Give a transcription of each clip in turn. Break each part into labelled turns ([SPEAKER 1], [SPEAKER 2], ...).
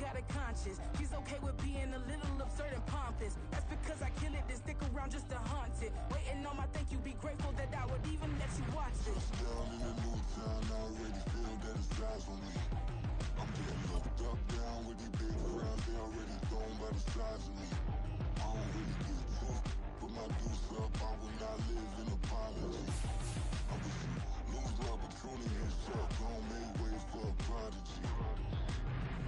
[SPEAKER 1] got a conscience. She's okay with being a little absurd and pompous. That's because I kill it, then stick around just to haunt it. Waiting on my thank you, be grateful that I would even let you watch this.
[SPEAKER 2] Down in the new town, I already feel that it's eyes on me. I'm getting looked up, down with these big crowds, they already thrown by the size of me. I don't really give a fuck, put my deuce up, I will not live in apology. I wish you lose the opportunity and suck, gon' make way for a prodigy.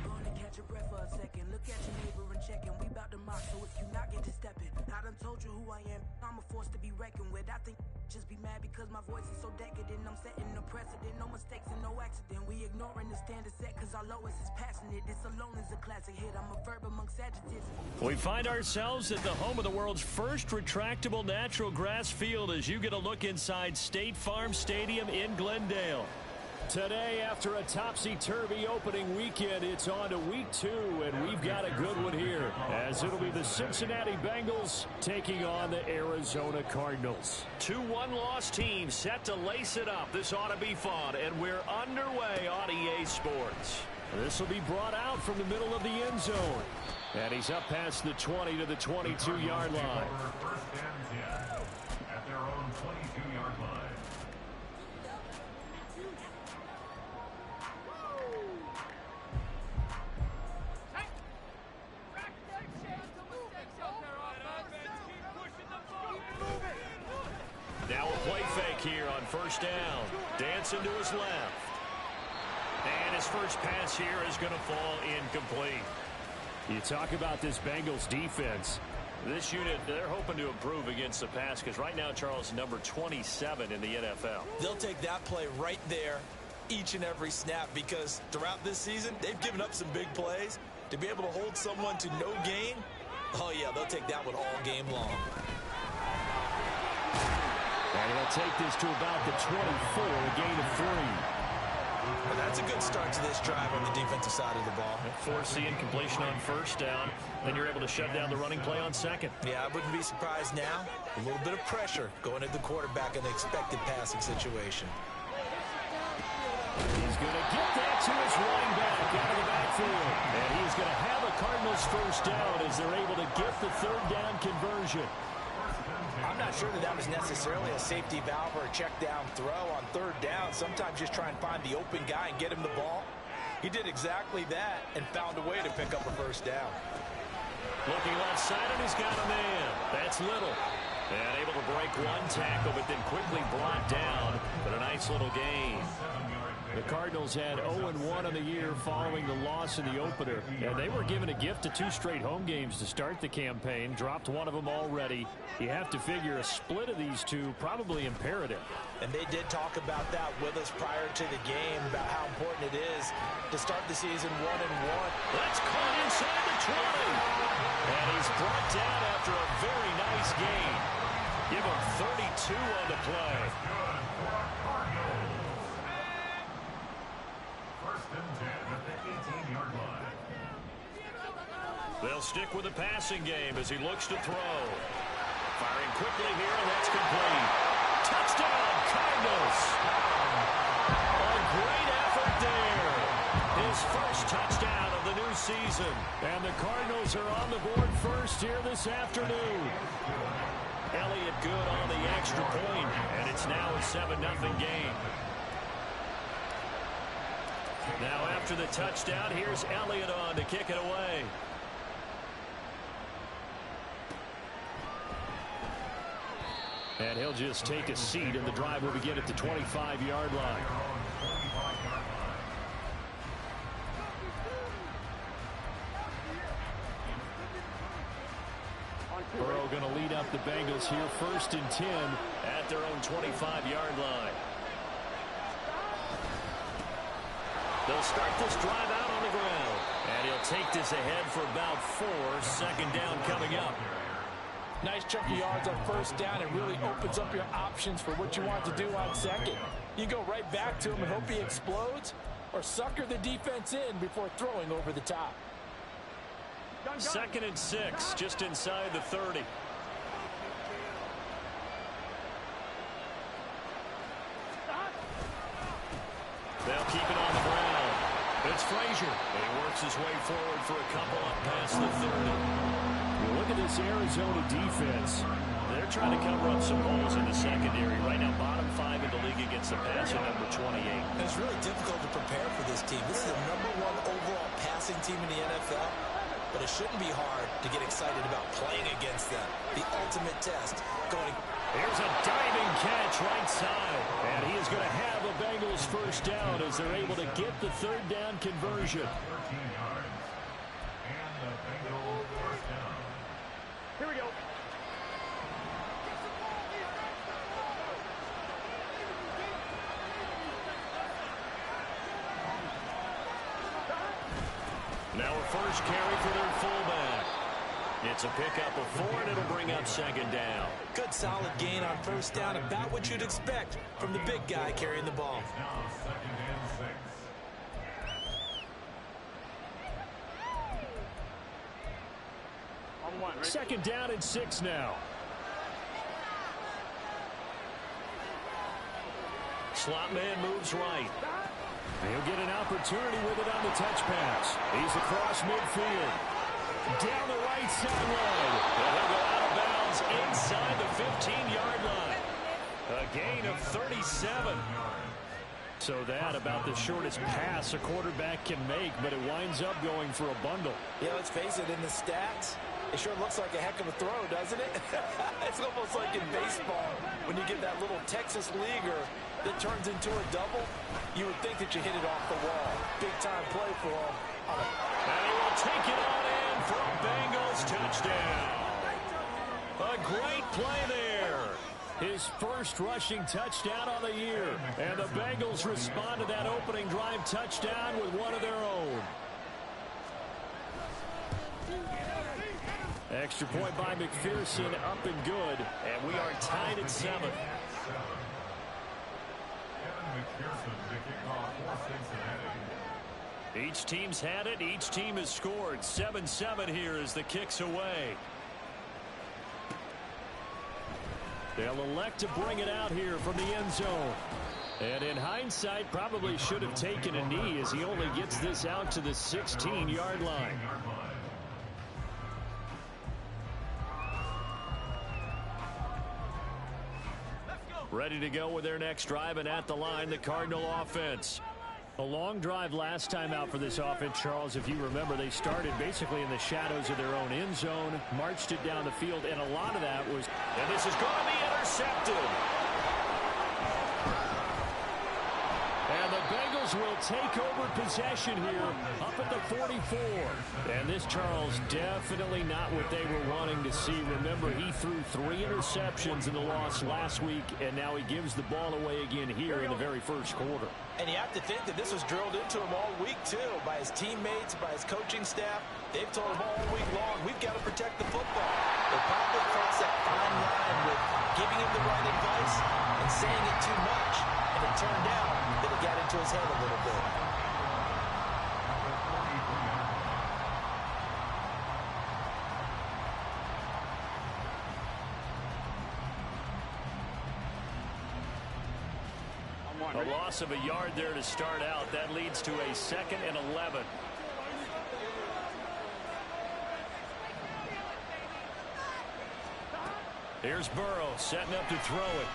[SPEAKER 1] Gonna catch your breath for a second. Look at your neighbor and checking. We bout to mock, so if you not get to stepping. I done told you who I am. I'm a force to be reckoned with. I think just be mad because my voice is so decadent. I'm setting a precedent. No mistakes and no accident. We ignoring the standard set cause our lowest is passionate. This alone is a classic hit. I'm a verb amongst adjectives.
[SPEAKER 3] We find ourselves at the home of the world's first retractable natural grass field as you get a look inside State Farm Stadium in Glendale. Today, after a topsy-turvy opening weekend, it's on to week 2, and we've got a good one here, as it'll be the Cincinnati Bengals taking on the Arizona Cardinals. 2 one-loss teams set to lace it up. This ought to be fun, and we're underway on EA Sports. This will be brought out from the middle of the end zone, and he's up past the 20 to the 22-yard line.
[SPEAKER 4] First and 10 at their own 22-yard line.
[SPEAKER 3] Now a play fake here on first down. Dancing to his left. And his first pass here is going to fall incomplete.
[SPEAKER 5] You talk about this Bengals defense.
[SPEAKER 3] This unit, they're hoping to improve against the pass because right now, Charles, number 27 in the NFL.
[SPEAKER 6] They'll take that play right there each and every snap because throughout this season, they've given up some big plays. To be able to hold someone to no gain, oh, yeah, they'll take that one all game long.
[SPEAKER 5] And he'll take this to about the 24, a gain of 3.
[SPEAKER 6] Well, that's a good start to this drive on the defensive side of the ball.
[SPEAKER 3] Force the incompletion on first down. Then you're able to shut down the running play on second.
[SPEAKER 6] Yeah, I wouldn't be surprised now. A little bit of pressure going at the quarterback in the expected passing situation.
[SPEAKER 5] He's going to get that to his running back out of the backfield. And he's going to have a Cardinals first down as they're able to get the third down conversion.
[SPEAKER 6] I'm not sure that was necessarily a safety valve or a check down throw on third down. Sometimes just try and find the open guy and get him the ball. He did exactly that and found a way to pick up a first down.
[SPEAKER 3] Looking left side, and he's got a man. That's Little. And able to break one tackle, but then quickly brought down. But a nice little gain.
[SPEAKER 5] The Cardinals had 0-1 on the year following the loss in the opener. And they were given a gift of 2 straight home games to start the campaign. Dropped one of them already. You have to figure a split of these two probably imperative.
[SPEAKER 6] And they did talk about that with us prior to the game, about how important it is to start the season 1-1.
[SPEAKER 3] That's caught inside the 20. And he's brought down after a very nice gain. Give him 32 on the play.
[SPEAKER 4] First and 10 at the 18-yard line.
[SPEAKER 3] They'll stick with the passing game as he looks to throw. Firing quickly here, and that's complete. Touchdown, Cardinals. A great effort there. His first touchdown of the new season.
[SPEAKER 5] And the Cardinals are on the board first here this afternoon.
[SPEAKER 3] Elliott good on the extra point, and it's now a 7-0 game. Now after the touchdown, here's Elliott on to kick it away.
[SPEAKER 5] And he'll just take a seat, and the drive will begin at the 25-yard line. Burrow going to lead up the Bengals here, 1st and 10
[SPEAKER 3] at their own 25-yard line. They'll start this drive out on the ground, and he'll take this ahead for about 4. Second down coming up.
[SPEAKER 7] Nice chunk of yards on first down. It really opens up your options for what you want to do on second. You go right back to him and hope he explodes, or sucker the defense in before throwing over the top.
[SPEAKER 3] 2nd and 6, just inside the 30. They'll keep it on the ground. It's Frazier. He works his way forward for a couple up past the 30.
[SPEAKER 5] You look at this Arizona defense.
[SPEAKER 3] They're trying to cover up some holes in the secondary. Right now, bottom 5 in the league against the passer, number 28.
[SPEAKER 6] It's really difficult to prepare for this team. This is the #1 overall passing team in the NFL, but it shouldn't be hard to get excited about playing against them. The ultimate test going.
[SPEAKER 3] Here's a diving catch right side. And he is going to have a Bengals first down as they're able to get the third down conversion.
[SPEAKER 4] 13 yards. And the Bengals first down.
[SPEAKER 3] Here we go. Now a first carry for their fullback. It's a pickup of 4, and it'll bring up second down.
[SPEAKER 6] Good solid gain on first down, about what you'd expect from the big guy carrying the ball.
[SPEAKER 4] Now 2nd and 6.
[SPEAKER 5] Second down and 6 now.
[SPEAKER 3] Slot man moves right.
[SPEAKER 5] He'll get an opportunity with it on the touch pass. He's across midfield. Down the right sideline.
[SPEAKER 3] And he'll go out of bounds inside the 15-yard line. A gain of 37.
[SPEAKER 5] So that about the shortest pass a quarterback can make, but it winds up going for a bundle.
[SPEAKER 6] Yeah, let's face it, in the stats, it sure looks like a heck of a throw, doesn't it? It's almost like in baseball when you get that little Texas leaguer that turns into a double. You would think that you hit it off the wall. Big-time play for him.
[SPEAKER 3] And he will take it on in for a Bengals touchdown. A great play there.
[SPEAKER 5] His first rushing touchdown on the year. And the Bengals respond to that opening drive touchdown with one of their own. Extra point by McPherson, up and good.
[SPEAKER 3] And we are tied at 7.
[SPEAKER 4] Kevin McPherson to kick off for Cincinnati.
[SPEAKER 3] Each team's had it. Each team has scored. 7-7 here as the kick's away. They'll elect to bring it out here from the end zone. And in hindsight, probably should have taken a knee as he only gets this out to the 16-yard line. Ready to go with their next drive, and at the line, the Cardinal offense.
[SPEAKER 5] A long drive last time out for this offense, Charles. If you remember, they started basically in the shadows of their own end zone, marched it down the field, and a lot of that was...
[SPEAKER 3] And this is going to be intercepted.
[SPEAKER 5] And the Bengals will take over possession here up at the 44. And this, Charles, definitely not what they were wanting to see. Remember, he threw 3 interceptions in the loss last week, and now he gives the ball away again here in the very first quarter.
[SPEAKER 6] And you have to think that this was drilled into him all week, too, by his teammates, by his coaching staff. They've told him all week long, we've got to protect the football. They probably crossed that fine line with giving him the right advice and saying it too much. And it turned out that it got into his head a little bit.
[SPEAKER 3] A loss of a yard there to start out. That leads to a 2nd and 11. Here's Burrow setting up to throw it.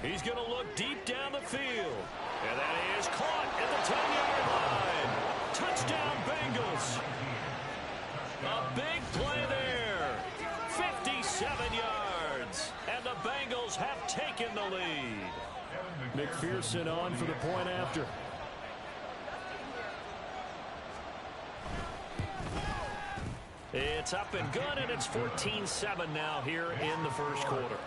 [SPEAKER 3] He's going to look deep down the field. And that is caught at the 10-yard line. Touchdown, Bengals. A big play there. 57 yards. And the Bengals have taken the lead.
[SPEAKER 5] McPherson on for the point after.
[SPEAKER 3] It's up and good, and it's 14-7 now here in the first quarter.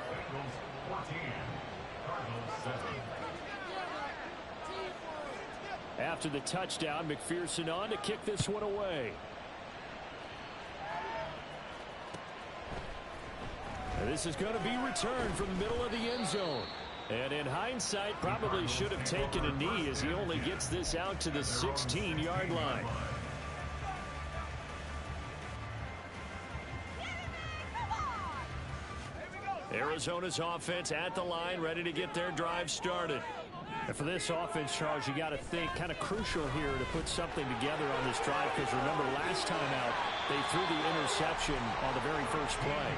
[SPEAKER 5] After the touchdown, McPherson on to kick this one away. And this is going to be returned from the middle of the end zone. And in hindsight, probably should have taken a knee as he only gets this out to the 16-yard line. Arizona's offense at the line, ready to get their drive started. And for this offense, Charles, you got to think kind of crucial here to put something together on this drive, because remember last time out they threw the interception on the very first play.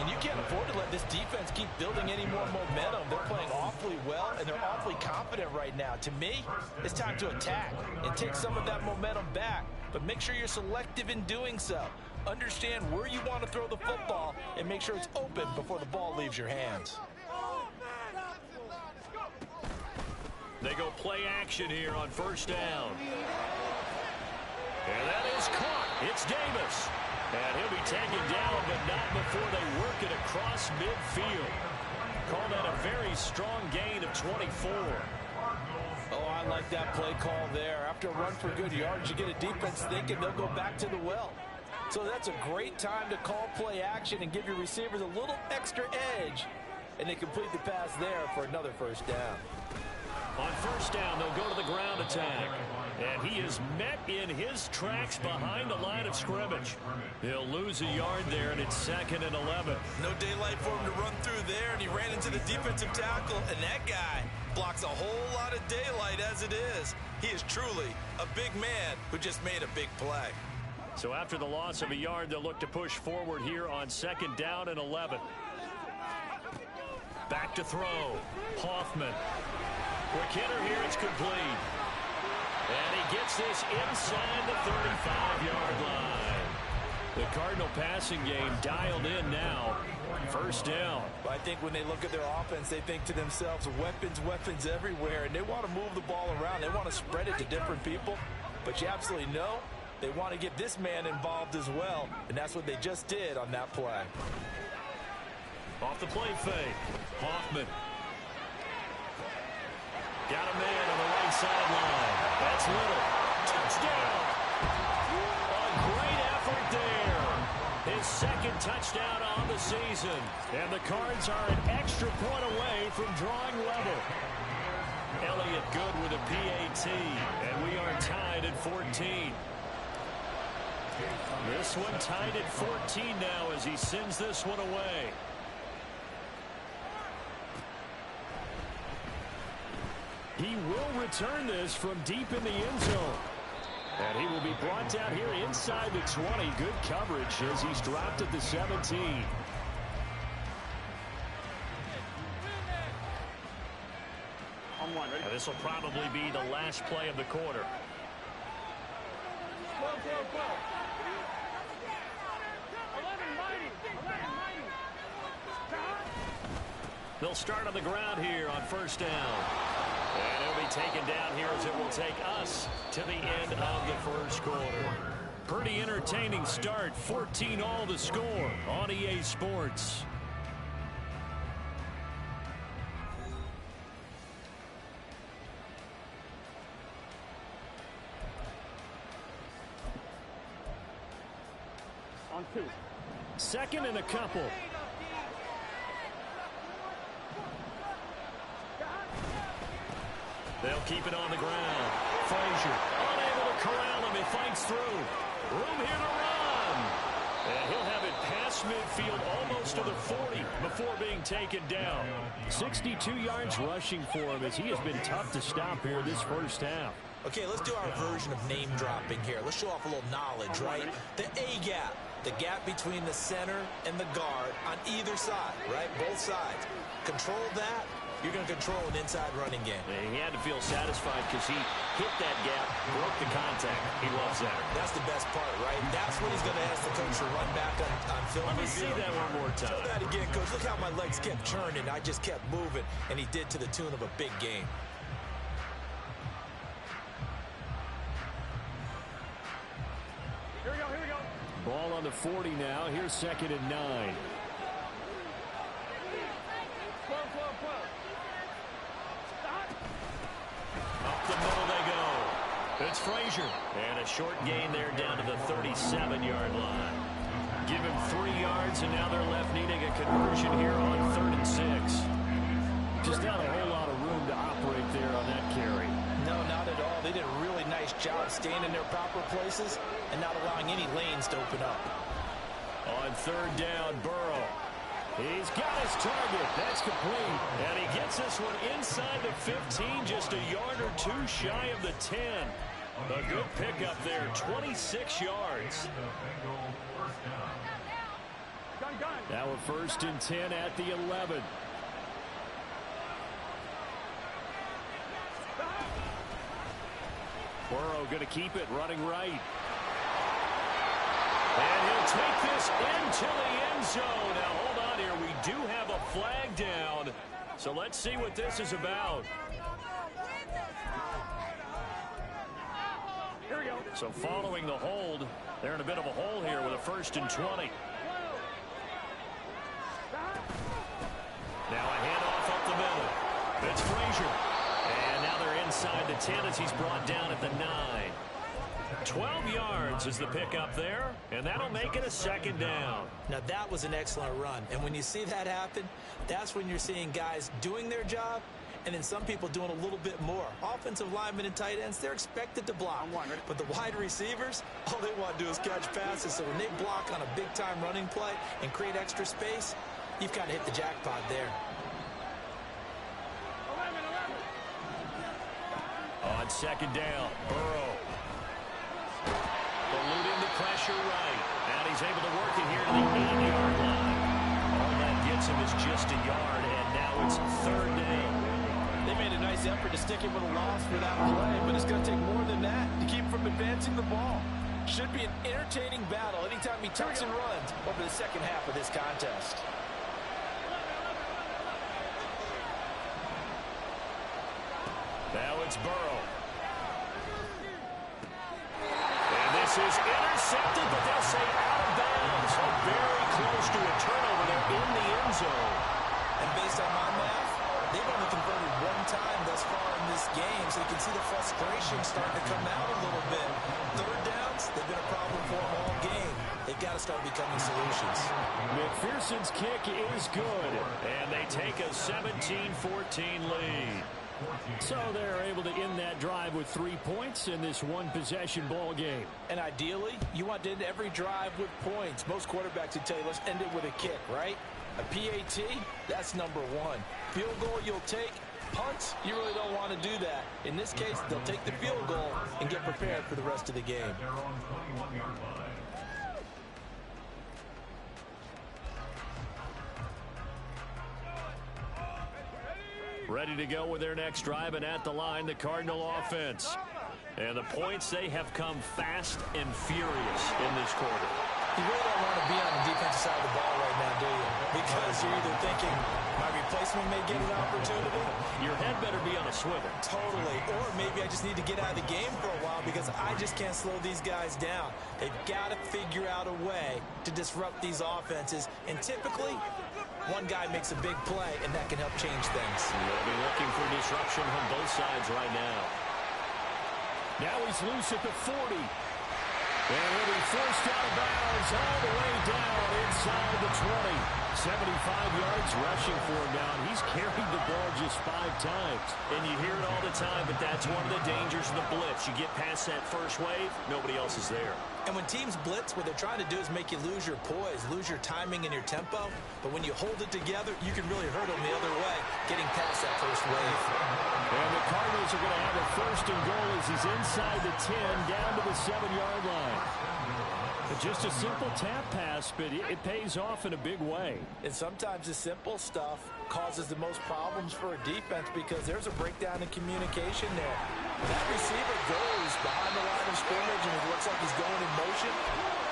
[SPEAKER 6] And you can't afford to let this defense keep building any more momentum. They're playing awfully well, and they're awfully confident right now. To me, it's time to attack and take some of that momentum back, but make sure you're selective in doing so. Understand where you want to throw the football and make sure it's open before the ball leaves your hands.
[SPEAKER 3] They go play action here on first down. And that is caught. It's Davis. And he'll be taken down, but not before they work it across midfield. Call that a very strong gain of 24.
[SPEAKER 6] Oh, I like that play call there. After a run for good yards, you get a defense thinking they'll go back to the well. So that's a great time to call play action and give your receivers a little extra edge. And they complete the pass there for another first down.
[SPEAKER 3] On first down, they'll go to the ground attack. And he is met in his tracks behind the line of scrimmage. He'll lose a yard there, and it's 2nd and 11.
[SPEAKER 6] No daylight for him to run through there, and he ran into the defensive tackle, and that guy blocks a whole lot of daylight as it is. He is truly a big man who just made a big play.
[SPEAKER 3] So after the loss of a yard, they'll look to push forward here on 2nd down and 11. Back to throw. Hoffman. Quick hitter here, it's complete. And he gets this inside the 35-yard line. The Cardinal passing game dialed in now. First down.
[SPEAKER 6] I think when they look at their offense, they think to themselves, weapons, weapons everywhere, and they want to move the ball around. They want to spread it to different people. But you absolutely know they want to get this man involved as well, and that's what they just did on that play.
[SPEAKER 3] Off the play fake. Hoffman. Got a man on the right sideline. That's Little. Touchdown. A great effort there. His 2nd touchdown on the season. And the Cards are an extra point away from drawing level. Elliott Good with a PAT. And we are tied at 14. This one tied at 14 now as he sends this one away. He will return this from deep in the end zone. And he will be brought down here inside the 20. Good coverage as he's dropped at the 17. And this will probably be the last play of the quarter. They'll start on the ground here on first down. And it'll be taken down here as it will take us to the end of the first quarter. Pretty entertaining start. 14-all the score on EA Sports. On 2. 2nd and a couple. They'll keep it on the ground. Frazier unable to corral him. He fights through. Room here to run. And he'll have it past midfield almost to the 40 before being taken down. 62 yards rushing for him as he has been tough to stop here this first half.
[SPEAKER 6] Okay, let's do our version of name dropping here. Let's show off a little knowledge, right? The A-gap, the gap between the center and the guard on either side, right? Both sides. Control that. You're going to control an inside running game.
[SPEAKER 3] And he had to feel satisfied because he hit that gap, broke the contact. He loves that.
[SPEAKER 6] That's the best part, right? That's when he's going to ask the coach to run back on film.
[SPEAKER 3] Let me see that one more time.
[SPEAKER 6] Show that again, coach. Look how my legs kept churning. I just kept moving, and he did to the tune of a big game.
[SPEAKER 3] Here we go.
[SPEAKER 5] Ball on the 40 now. Here's 2nd and 9.
[SPEAKER 3] Up the middle they go. It's Frazier. And a short gain there down to the 37-yard line. Give him 3 yards, and now they're left needing a conversion here on 3rd and 6.
[SPEAKER 5] Just not a whole lot of room to operate there on that carry.
[SPEAKER 6] No, not at all. They did a really nice job staying in their proper places and not allowing any lanes to open up.
[SPEAKER 3] On 3rd down, Burrow. He's got his target. That's complete. And he gets this one inside the 15, just a yard or two shy of the 10. A good pickup there, 26 yards. Now a 1st and 10 at the 11. Burrow going to keep it, running right. And he'll take this into the end zone. Now, hold on here. We do have a flag down. So let's see what this is about. Here we go. So following the hold, they're in a bit of a hole here with a 1st and 20. Now a handoff up the middle. It's Frazier. And now they're inside the 10 as he's brought down at the 9. 12 yards is the pickup there, and that'll make it a 2nd down.
[SPEAKER 6] Now that was an excellent run, and when you see that happen, that's when you're seeing guys doing their job and then some people doing a little bit more. Offensive linemen and tight ends, they're expected to block. But the wide receivers, all they want to do is catch passes. So when they block on a big-time running play and create extra space, you've got to hit the jackpot there.
[SPEAKER 3] On 2nd down, Burrow. Eluding the pressure right. And he's able to work it here to the 8-yard line. All that gets him is just a yard, and now it's 3rd down.
[SPEAKER 7] They made a nice effort to stick him with a loss for that play, but it's going to take more than that to keep him from advancing the ball. Should be an entertaining battle anytime he tucks and runs over the second half of this contest.
[SPEAKER 3] Now it's Burrow. And this is intercepted, but they'll say out of bounds. So very close to a turnover there in the end zone.
[SPEAKER 6] And based on my math, they've only converted one time thus far in this game, so you can see the frustration starting to come out a little bit. 3rd downs, they've been a problem for them all game. They've got to start becoming solutions.
[SPEAKER 3] McPherson's kick is good, and they take a 17-14 lead. So they're able to end that drive with 3 points in this one-possession ball game.
[SPEAKER 7] And ideally, you want to end every drive with points. Most quarterbacks would tell you, let's end it with a kick, right? A PAT, that's number 1. Field goal you'll take. Punts, you really don't want to do that. In this case, they'll take the field goal and get prepared for the rest of the game.
[SPEAKER 3] Ready to go with their next drive, and at the line, the Cardinal offense. And the points, they have come fast and furious in this quarter.
[SPEAKER 6] You really don't want to be on the defensive side of the ball right now, do you? Because you're either thinking, my replacement may get an opportunity.
[SPEAKER 3] Your head better be on a swivel.
[SPEAKER 6] Totally. Or maybe I just need to get out of the game for a while because I just can't slow these guys down. They've got to figure out a way to disrupt these offenses. And typically, one guy makes a big play, and that can help change things.
[SPEAKER 3] They'll be looking for disruption from both sides right now.
[SPEAKER 5] Now he's loose at the 40. And he'll be forced out of bounds all the way down inside the 20. 75 yards rushing for him down. He's carried the ball just 5 times.
[SPEAKER 3] And you hear it all the time, but that's one of the dangers of the blitz. You get past that first wave, nobody else is there.
[SPEAKER 6] And when teams blitz, what they're trying to do is make you lose your poise, lose your timing and your tempo. But when you hold it together, you can really hurt them the other way, getting past that first wave.
[SPEAKER 5] And the Cardinals are going to have a 1st and goal as he's inside the 10, down to the 7-yard line. But just a simple tap pass, but it pays off in a big way.
[SPEAKER 7] And sometimes the simple stuff causes the most problems for a defense because there's a breakdown in communication there. That receiver goes behind the line of scrimmage and it looks like he's going in motion.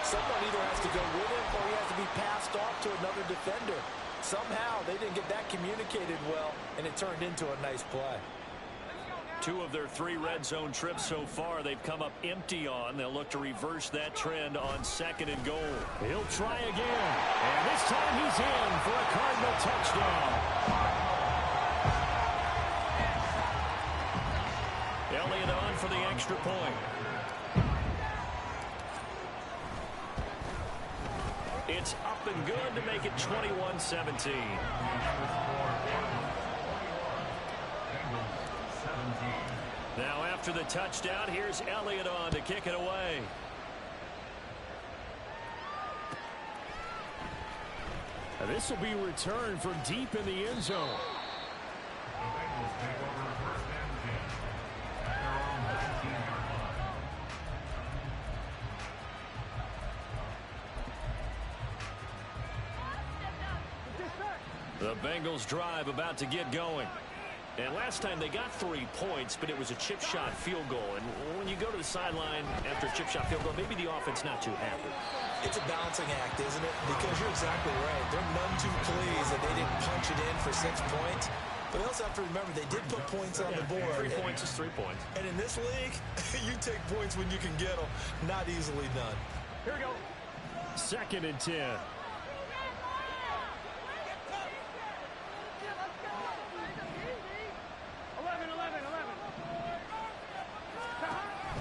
[SPEAKER 7] Someone either has to go with him or he has to be passed off to another defender. Somehow they didn't get that communicated well, and it turned into a nice play.
[SPEAKER 3] 2 of their 3 red zone trips so far, they've come up empty on. They'll look to reverse that trend on 2nd and goal.
[SPEAKER 5] He'll try again. And this time he's in for a Cardinal touchdown.
[SPEAKER 3] Elliott on for the extra point. It's up and good to make it 21-17. Now after the touchdown, here's Elliott on to kick it away.
[SPEAKER 5] And this will be returned from deep in the end zone.
[SPEAKER 4] The Bengals take over first and 10 at their own 19-yard line.
[SPEAKER 3] The Bengals drive about to get going. And last time they got 3 points, but it was a chip shot field goal. And when you go to the sideline after a chip shot field goal, maybe the offense not too happy.
[SPEAKER 6] It's a balancing act, isn't it? Because you're exactly right. They're none too pleased that they didn't punch it in for 6 points. But they also have to remember they did put points on the board.
[SPEAKER 3] 3 points is 3 points.
[SPEAKER 6] And in this league, you take points when you can get them. Not easily done.
[SPEAKER 5] Here we go. 2nd and 10.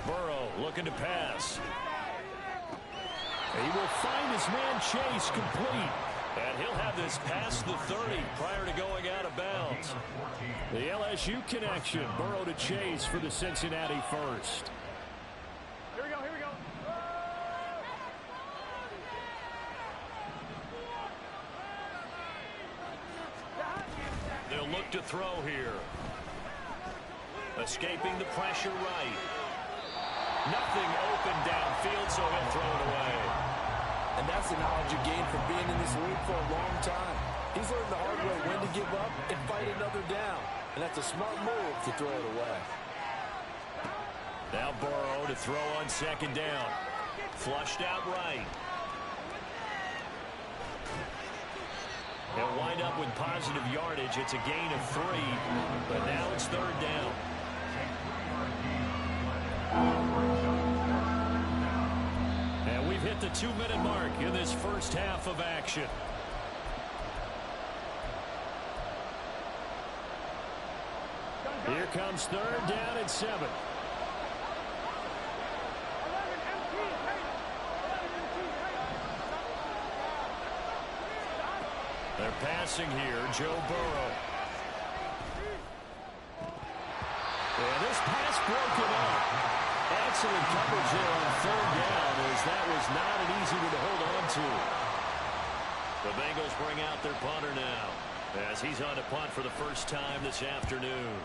[SPEAKER 3] Burrow looking to pass.
[SPEAKER 5] He will find his man Chase complete.
[SPEAKER 3] And he'll have this past the 30 prior to going out of bounds.
[SPEAKER 5] The LSU connection. Burrow to Chase for the Cincinnati first.
[SPEAKER 8] Here we go, here we go.
[SPEAKER 3] They'll look to throw here. Escaping the pressure right. Nothing open downfield, so he'll throw it away.
[SPEAKER 7] And that's the knowledge you gain from being in this league for a long time. He's learned the hard way when to give up and fight another down. And that's a smart move to throw it away.
[SPEAKER 3] Now Burrow to throw on 2nd down. Flushed out right. He'll wind up with positive yardage. It's a gain of 3, but now it's 3rd down. And we've hit the 2-minute mark in this first half of action.
[SPEAKER 5] Here comes 3rd down and 7.
[SPEAKER 3] They're passing here, Joe Burrow. And this pass broken up. Excellent coverage there on 3rd down, as that was not an easy one to hold on to. The Bengals bring out their punter now, as he's on to punt for the first time this afternoon.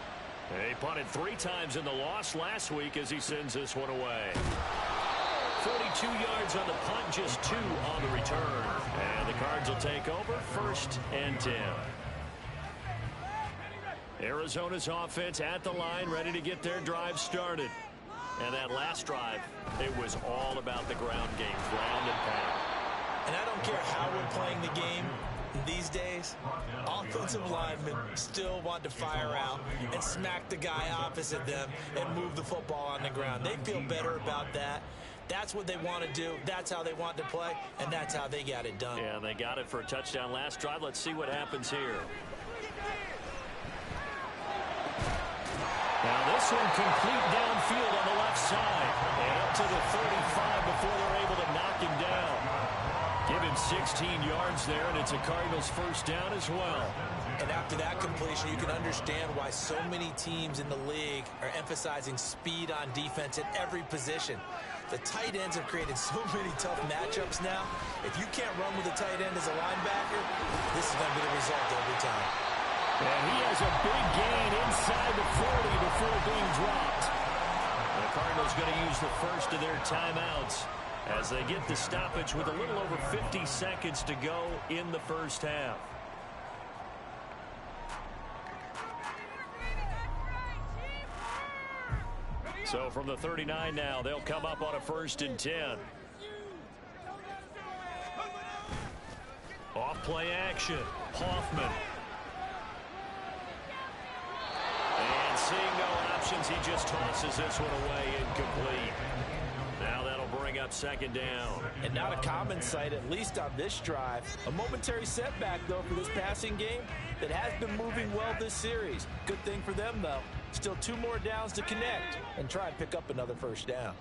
[SPEAKER 3] He punted 3 times in the loss last week as he sends this one away. 42 yards on the punt, just 2 on the return. And the Cards will take over 1st and 10. Arizona's offense at the line, ready to get their drive started. And that last drive, it was all about the ground game, ground and pound.
[SPEAKER 6] And I don't care how we're playing the game these days, offensive linemen still want to fire out and smack the guy opposite them and move the football on the ground. They feel better about that. That's what they want to do. That's how they want to play, and that's how they got it done.
[SPEAKER 3] Yeah, they got it for a touchdown last drive. Let's see what happens here. Now this one complete downfield on the left side. And up to the 35 before they're able to knock him down. Give him 16 yards there, and it's a Cardinals first down as well.
[SPEAKER 6] And after that completion, you can understand why so many teams in the league are emphasizing speed on defense at every position. The tight ends have created so many tough matchups now. If you can't run with a tight end as a linebacker, this is going to be the result every time.
[SPEAKER 5] And he has a big gain inside the 40 before being dropped.
[SPEAKER 3] The Cardinals going to use the first of their timeouts as they get the stoppage with a little over 50 seconds to go in the first half. So from the 39 now, they'll come up on a 1st and 10. Off play action. Hoffman. And seeing no options, he just tosses this one away incomplete. Now that'll bring up 2nd down.
[SPEAKER 6] And not a common sight, at least on this drive. A momentary setback, though, for this passing game that has been moving well this series. Good thing for them, though. Still 2 more downs to connect and try and pick up another first down.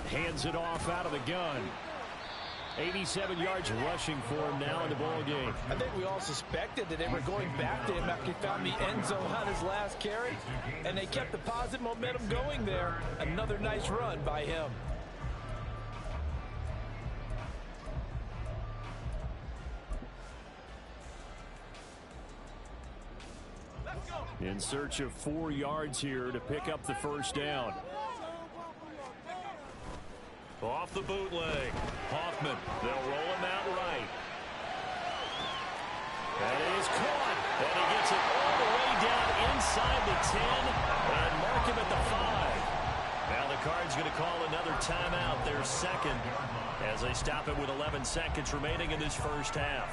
[SPEAKER 5] Hands it off out of the gun. 87 yards rushing for him now in the ball game.
[SPEAKER 7] I think we all suspected that they were going back to him after he found the end zone on his last carry, and they kept the positive momentum going there. Another nice run by him.
[SPEAKER 5] In search of 4 yards here to pick up the first down.
[SPEAKER 3] Off the bootleg. Hoffman. They'll roll him out right. And it is caught. And he gets it all the way down inside the 10 and mark him at the 5. Now the Cards going to call another timeout, their second, as they stop it with 11 seconds remaining in this first half.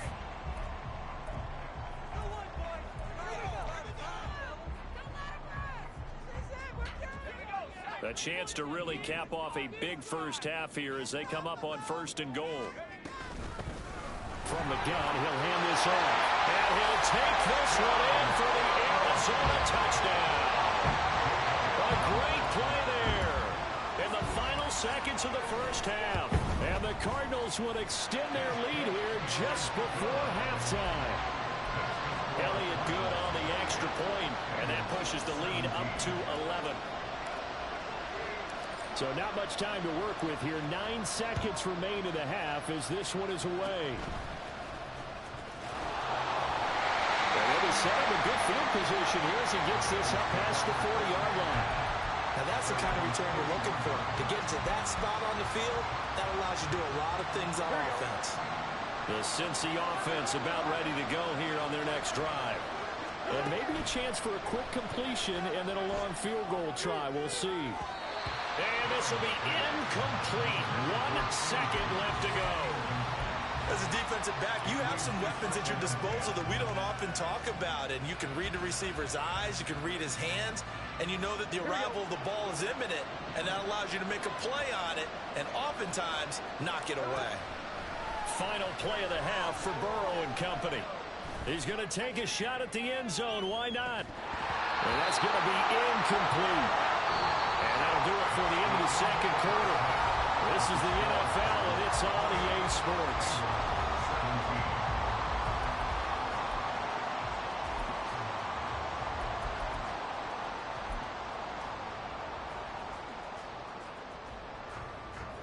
[SPEAKER 3] A chance to really cap off a big first half here as they come up on 1st and goal. From the gun, he'll hand this off. And he'll take this one in for the Arizona touchdown. A great play there in the final seconds of the first half. And the Cardinals will extend their lead here just before halftime. Elliott good on the extra point, and that pushes the lead up to 11.
[SPEAKER 5] So not much time to work with here. 9 seconds remain in the half as this one is away. And it is set up in good field position here as he gets this up past the 40-yard line.
[SPEAKER 6] Now that's the kind of return we're looking for. To get to that spot on the field, that allows you to do a lot of things on offense.
[SPEAKER 3] The Cincy offense about ready to go here on their next drive.
[SPEAKER 5] And maybe a chance for a quick completion and then a long field goal try. We'll see.
[SPEAKER 3] And this will be incomplete. 1 second left to go.
[SPEAKER 6] As a defensive back, you have some weapons at your disposal that we don't often talk about. And you can read the receiver's eyes, you can read his hands, and you know that the arrival of the ball is imminent, and that allows you to make a play on it and oftentimes knock it away.
[SPEAKER 3] Final play of the half for Burrow and company. He's going to take a shot at the end zone. Why not?
[SPEAKER 5] And that's going to be incomplete.
[SPEAKER 3] And that'll do it for the end of the second quarter. This is the NFL, and it's on EA Sports.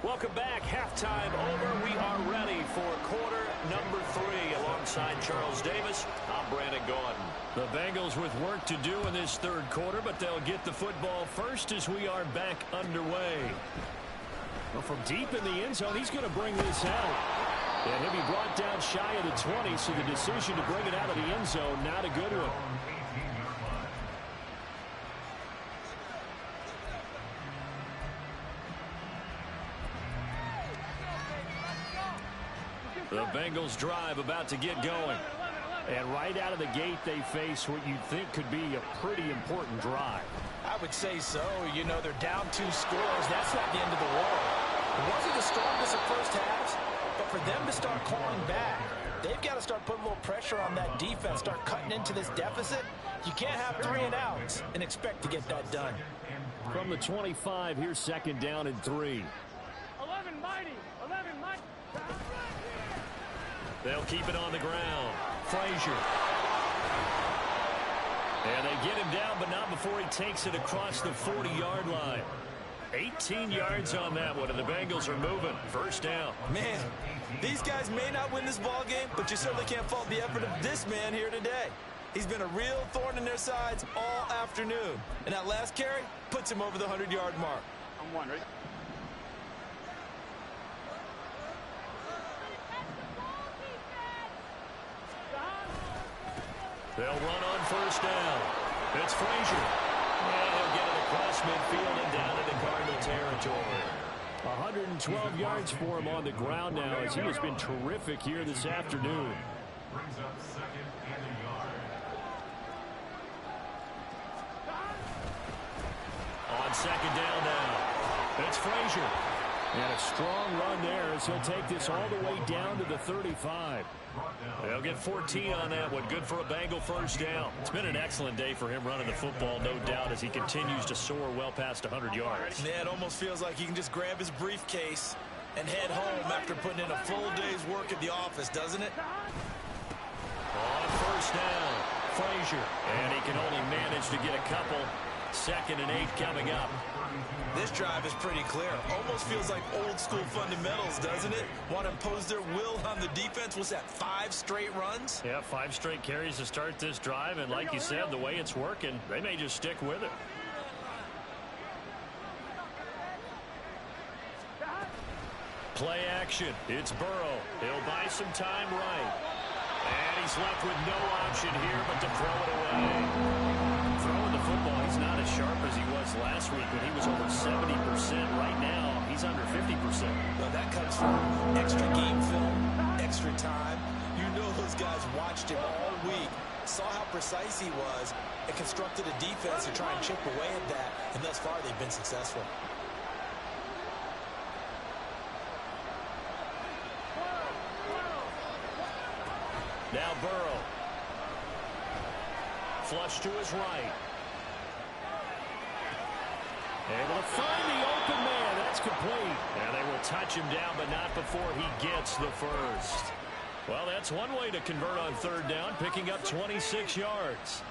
[SPEAKER 3] Welcome back. Halftime over. We are ready for quarter number 3. Alongside Charles Davis, I'm Brandon Gaudin. The Bengals with work to do in this third quarter, but they'll get the football first as we are back underway.
[SPEAKER 5] Well, from deep in the end zone, he's going to bring this out. And he'll be brought down shy of the 20, so the decision to bring it out of the end zone, not a good one.
[SPEAKER 3] The Bengals drive about to get going.
[SPEAKER 5] And right out of the gate, they face what you'd think could be a pretty important drive.
[SPEAKER 7] I would say so. You know, they're down 2 scores. That's not the end of the world. It wasn't the strongest of first halves, but for them to start clawing back, they've got to start putting a little pressure on that defense, start cutting into this deficit. You can't have 3 and outs and expect to get that done.
[SPEAKER 5] From the 25, here's second down and 3.
[SPEAKER 8] 11 mighty. 11 mighty.
[SPEAKER 3] They'll keep it on the ground. Frazier. And they get him down, but not before he takes it across the 40-yard line. 18 yards on that one, and the Bengals are moving. First down.
[SPEAKER 6] Man, these guys may not win this ball game, but you certainly can't fault the effort of this man here today. He's been a real thorn in their sides all afternoon. And that last carry puts him over the 100-yard mark.
[SPEAKER 8] I'm one, right?
[SPEAKER 3] They'll run on first down. It's Frazier. And he'll get it across midfield and down into Cardinal territory.
[SPEAKER 5] 112 yards for him on the ground now as he has been terrific here this afternoon.
[SPEAKER 4] Brings up second and a yard.
[SPEAKER 3] On second down now. It's Frazier.
[SPEAKER 5] And a strong run there as he'll take this all the way down to the 35.
[SPEAKER 3] They'll get 14 on that one. Good for a Bengal first down. It's been an excellent day for him running the football, no doubt, as he continues to soar well past 100 yards.
[SPEAKER 6] Yeah, it almost feels like he can just grab his briefcase and head home after putting in a full day's work at the office, doesn't it?
[SPEAKER 3] On first down, Frazier. And he can only manage to get a couple. 2nd and 8 coming up.
[SPEAKER 6] This drive is pretty clear. Almost feels like old school fundamentals, doesn't it? Want to impose their will on the defense. What's that, 5 straight runs?
[SPEAKER 3] Yeah, 5 straight carries to start this drive. And like you said, the way it's working, they may just stick with it. Play action. It's Burrow. He'll buy some time right. And he's left with no option here but to throw it away. Throwing the football, he's not as sharp as he was last week when he was over 70%. Right now, he's under 50%.
[SPEAKER 6] Well, that comes from extra game film, extra time. You know those guys watched him all week, saw how precise he was, and constructed a defense to try and chip away at that. And thus far, they've been successful.
[SPEAKER 3] Now Burrow. Flush to his right. Able to find the open man. That's complete. And they will touch him down, but not before he gets the first. Well, that's one way to convert on 3rd down, picking up 26 yards.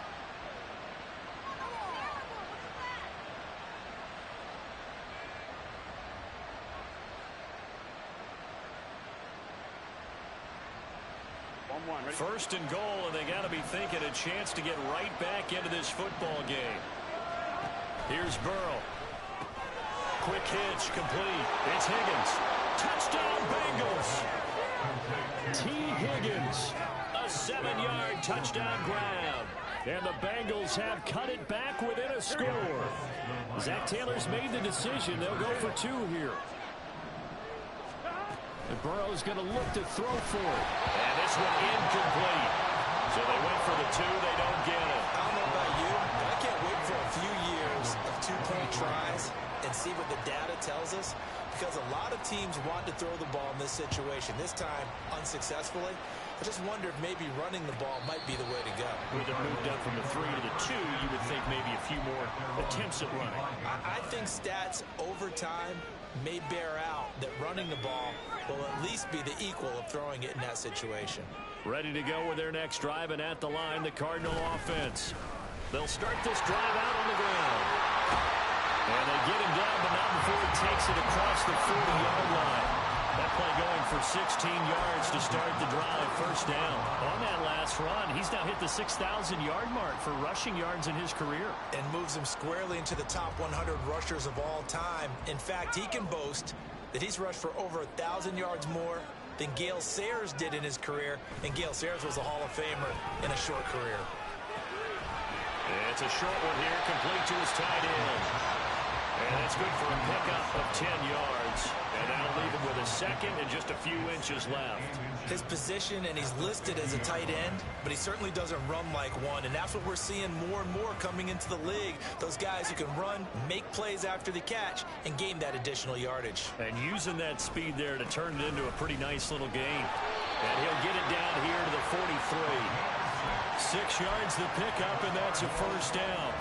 [SPEAKER 3] First and goal, and they got to be thinking a chance to get right back into this football game. Here's Burrow. Quick hitch, complete. It's Higgins. Touchdown, Bengals. T. Higgins, a 7-yard touchdown grab. And the Bengals have cut it back within a score. Zach Taylor's made the decision. They'll go for 2 here. And Burrow's going to look to throw for it. And this one incomplete. So they went for the 2. They don't get it.
[SPEAKER 6] I don't know about you, but I can't wait for a few years of 2-point tries and see what the data tells us. Because a lot of teams want to throw the ball in this situation. This time, unsuccessfully. I just wonder if maybe running the ball might be the way to go.
[SPEAKER 3] With it moved up from the 3 to the 2, you would think maybe a few more attempts at running.
[SPEAKER 6] I think stats over time may bear out that running the ball will at least be the equal of throwing it in that situation.
[SPEAKER 3] Ready to go with their next drive, and at the line, the Cardinal offense. They'll start this drive out on the ground. And they get him down, but not before he takes it across the 40-yard line. That play going for 16 yards to start the drive. First down. On that last run, he's now hit the 6,000-yard mark for rushing yards in his career.
[SPEAKER 6] And moves him squarely into the top 100 rushers of all time. In fact, he can boast that he's rushed for over 1,000 yards more than Gale Sayers did in his career. And Gale Sayers was a Hall of Famer in a short career.
[SPEAKER 3] It's a short one here, complete to his tight end. And that's good for a pickup of 10 yards. And that'll leave him with a 2nd and just a few inches left.
[SPEAKER 6] His position, and he's listed as a tight end, but he certainly doesn't run like one. And that's what we're seeing more and more coming into the league. Those guys who can run, make plays after the catch, and gain that additional yardage.
[SPEAKER 3] And using that speed there to turn it into a pretty nice little gain. And he'll get it down here to the 43. 6 yards the pickup, and that's a first down.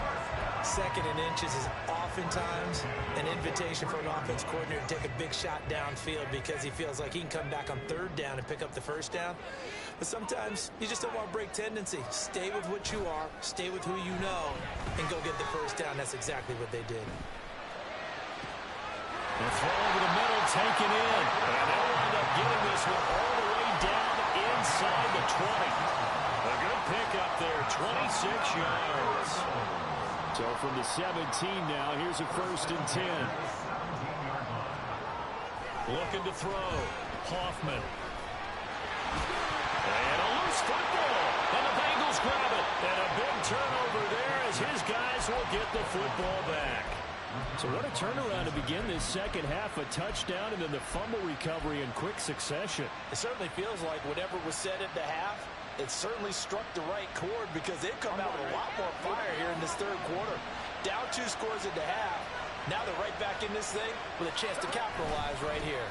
[SPEAKER 6] 2nd and inches is oftentimes an invitation for an offense coordinator to take a big shot downfield because he feels like he can come back on 3rd down and pick up the first down. But sometimes you just don't want to break tendency. Stay with what you are, stay with who you know, and go get the first down. That's exactly what they did.
[SPEAKER 3] The throw over the middle, taken in. And they'll wind up getting this one all the way down inside the 20. A good pickup there, 26 yards. So from the 17 now, here's a 1st and 10. Looking to throw. Hoffman. And a loose football. And the Bengals grab it. And a big turnover there as his guys will get the football back. So what a turnaround to begin this second half. A touchdown and then the fumble recovery in quick succession.
[SPEAKER 6] It certainly feels like whatever was said at the half, it certainly struck the right chord because they've come out with a lot more fire here in this 3rd quarter. Down 2 scores at the half. Now they're right back in this thing with a chance to capitalize right here.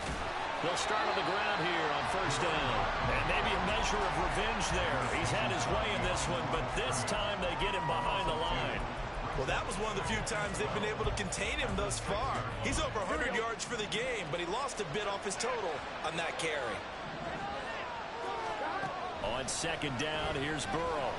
[SPEAKER 3] They'll start on the ground here on 1st down. And maybe a measure of revenge there. He's had his way in this one, but this time they get him behind the line.
[SPEAKER 6] Well, that was one of the few times they've been able to contain him thus far. He's over 100 yards for the game, but he lost a bit off his total on that carry.
[SPEAKER 3] On 2nd down, here's Burrow.